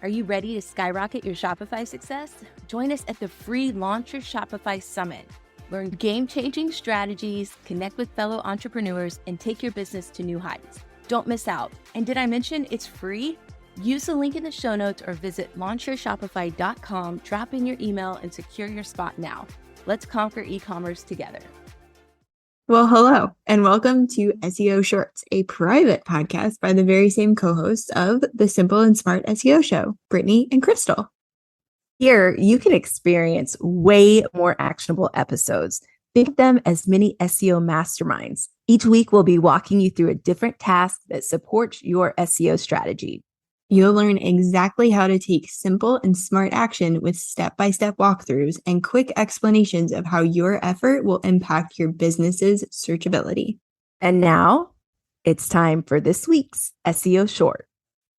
Are you ready to skyrocket your Shopify success? Join us at the free Launch Your Shopify Summit. Learn game-changing strategies, connect with fellow entrepreneurs, and take your business to new heights. Don't miss out. And did I mention it's free? Use the link in the show notes or visit launchyourshopify.com, drop in your email, and secure your spot now. Let's conquer e-commerce together. Well, hello, and welcome to SEO Shorts, a private podcast by the very same co-hosts of the Simple and Smart SEO Show, Brittany and Crystal. Here, you can experience way more actionable episodes. Think of them as mini SEO masterminds. Each week, we'll be walking you through a different task that supports your SEO strategy. You'll learn exactly how to take simple and smart action with step-by-step walkthroughs and quick explanations of how your effort will impact your business's searchability. And now, it's time for this week's SEO Short.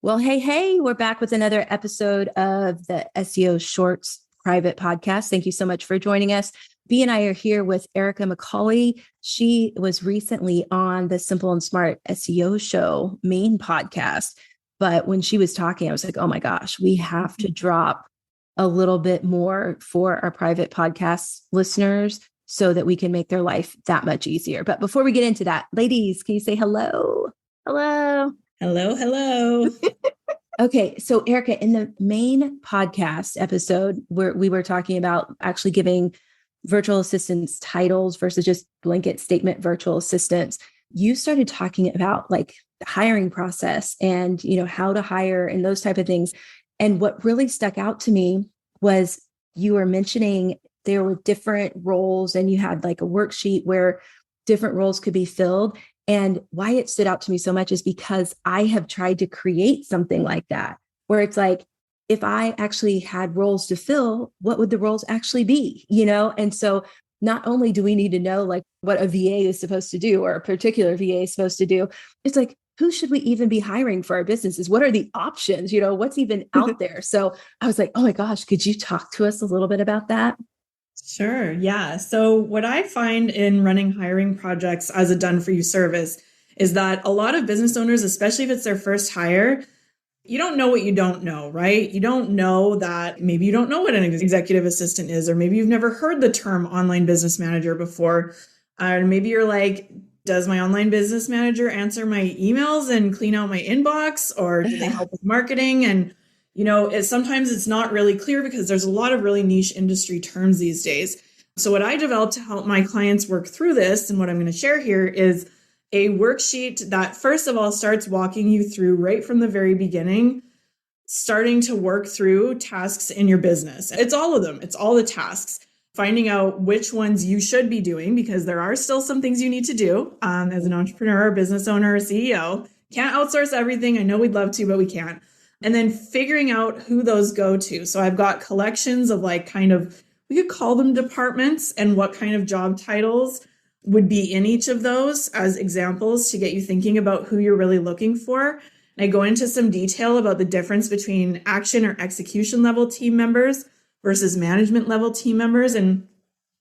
Well, hey, we're back with another episode of the SEO Shorts private podcast. Thank you so much for joining us. B and I are here with Erika Macauley. She was recently on the Simple and Smart SEO Show main podcast. But when she was talking, I was like, oh my gosh, we have to drop a little bit more for our private podcast listeners so that we can make their life that much easier. But before we get into that, ladies, can you say hello? Hello. Hello. Okay. So Erika, in the main podcast episode where we were talking about actually giving virtual assistants titles versus just blanket statement virtual assistants, you started talking about like the hiring process and, how to hire and those type of things. And what really stuck out to me was you were mentioning there were different roles and you had like a worksheet where different roles could be filled. And why it stood out to me so much is because I have tried to create something like that, where it's like, if I actually had roles to fill, what would the roles actually be? And so not only do we need to know like what a VA is supposed to do or a particular VA is supposed to do, it's like, who should we even be hiring for our businesses? What are the options? What's even out there? So I was like, oh my gosh, could you talk to us a little bit about that? Sure. Yeah. So what I find in running hiring projects as a done for you service is that a lot of business owners, especially if it's their first hire, you don't know what you don't know, right? You don't know that maybe you don't know what an executive assistant is, or maybe you've never heard the term online business manager before. Maybe you're like, does my online business manager answer my emails and clean out my inbox, or do they help with marketing? And, sometimes it's not really clear because there's a lot of really niche industry terms these days. So what I developed to help my clients work through this, and what I'm going to share here, is a worksheet that first of all starts walking you through right from the very beginning, starting to work through tasks in your business. It's all of them. It's all the tasks. Finding out which ones you should be doing, because there are still some things you need to do as an entrepreneur, business owner, or CEO. Can't outsource everything. I know we'd love to, but we can't. And then figuring out who those go to. So I've got collections of we could call them departments, and what kind of job titles would be in each of those as examples to get you thinking about who you're really looking for. And I go into some detail about the difference between action or execution level team members versus management level team members and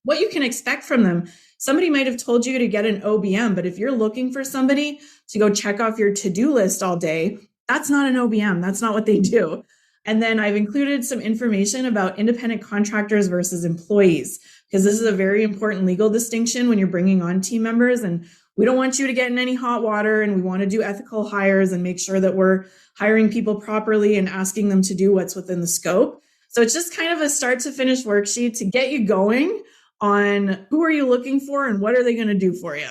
what you can expect from them. Somebody might have told you to get an OBM, but if you're looking for somebody to go check off your to-do list all day, that's not an OBM. That's not what they do. And then I've included some information about independent contractors versus employees, because this is a very important legal distinction when you're bringing on team members. And we don't want you to get in any hot water, and we want to do ethical hires and make sure that we're hiring people properly and asking them to do what's within the scope. So it's just kind of a start to finish worksheet to get you going on who are you looking for and what are they going to do for you.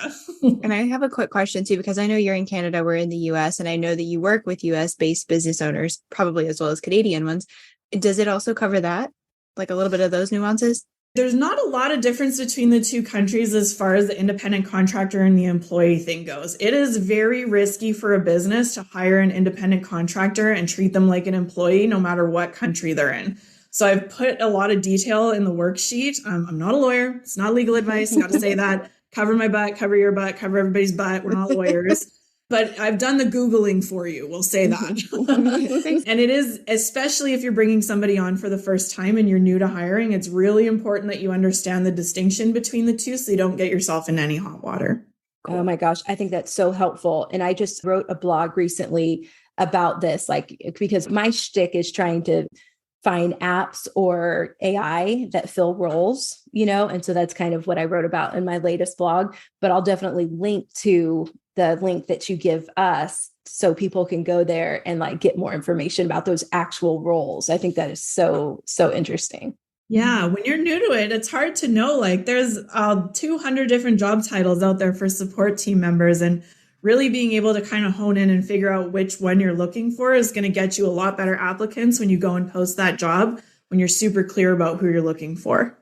And I have a quick question too, because I know you're in Canada, we're in the US, and I know that you work with US based business owners, probably as well as Canadian ones. Does it also cover that? Like a little bit of those nuances? There's not a lot of difference between the two countries as far as the independent contractor and the employee thing goes. It is very risky for a business to hire an independent contractor and treat them like an employee, no matter what country they're in. So I've put a lot of detail in the worksheet. I'm not a lawyer. It's not legal advice. Got to say that. Cover my butt, cover your butt, cover everybody's butt. We're not lawyers. But I've done the Googling for you. We'll say that. And it is, especially if you're bringing somebody on for the first time and you're new to hiring, it's really important that you understand the distinction between the two so you don't get yourself in any hot water. Oh my gosh, I think that's so helpful. And I just wrote a blog recently about this, like, because my shtick is trying to find apps or AI that fill roles, and so that's kind of what I wrote about in my latest blog. But I'll definitely link to the link that you give us so people can go there and like get more information about those actual roles. I think that is so interesting. Yeah, when you're new to it, it's hard to know. Like there's 200 different job titles out there for support team members, and really being able to kind of hone in and figure out which one you're looking for is going to get you a lot better applicants when you go and post that job, when you're super clear about who you're looking for.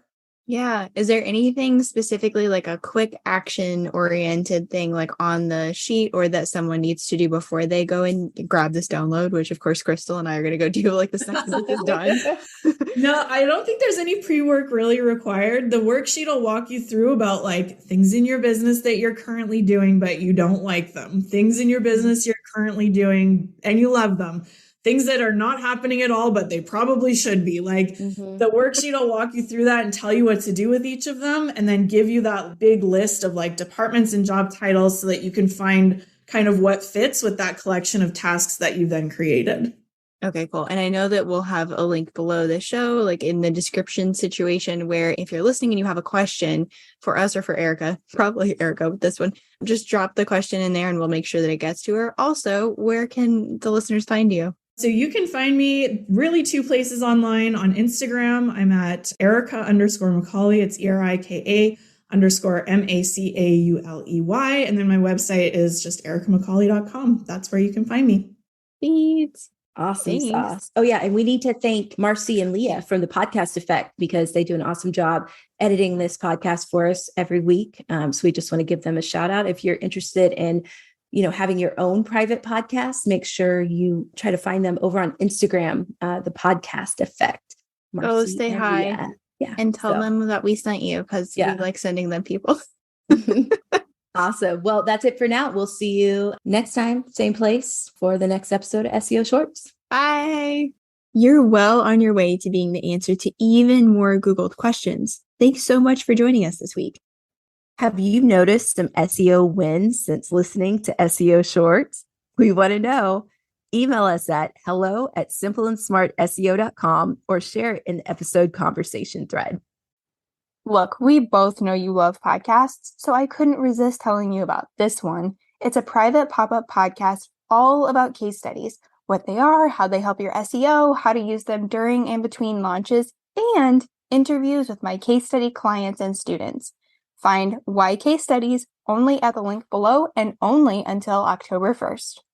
Yeah. Is there anything specifically like a quick action oriented thing like on the sheet or that someone needs to do before they go and grab this download, which of course, Crystal and I are going to go do like the second this is done? No, I don't think there's any pre-work really required. The worksheet will walk you through about like things in your business that you're currently doing, but you don't like them. Things in your business you're currently doing and you love them. Things that are not happening at all, but they probably should be. Like the worksheet will walk you through that and tell you what to do with each of them, and then give you that big list of like departments and job titles so that you can find kind of what fits with that collection of tasks that you then created. Okay, cool. And I know that we'll have a link below the show, like in the description situation, where if you're listening and you have a question for us or for Erika, probably Erika with this one, just drop the question in there and we'll make sure that it gets to her. Also, where can the listeners find you? So you can find me really two places online. On Instagram, I'm at Erika_Macauley. It's ERIKA_MACAULEY. And then my website is just erikamacauley.com. That's where you can find me. Thanks. Awesome sauce. Oh yeah. And we need to thank Marcy and Leah from the Podcast Effect because they do an awesome job editing this podcast for us every week. So we just want to give them a shout out. If you're interested in having your own private podcast, make sure you try to find them over on Instagram, the Podcast Effect. Go say hi. Yeah. And tell them that we sent you because we like sending them people. Awesome. Well, that's it for now. We'll see you next time, same place for the next episode of SEO Shorts. Bye. You're well on your way to being the answer to even more Googled questions. Thanks so much for joining us this week. Have you noticed some SEO wins since listening to SEO Shorts? We want to know. Email us at hello@simpleandsmartseo.com or share it in the episode conversation thread. Look, we both know you love podcasts, so I couldn't resist telling you about this one. It's a private pop-up podcast all about case studies, what they are, how they help your SEO, how to use them during and between launches, and interviews with my case study clients and students. Find Why Case Studies only at the link below and only until October 1st.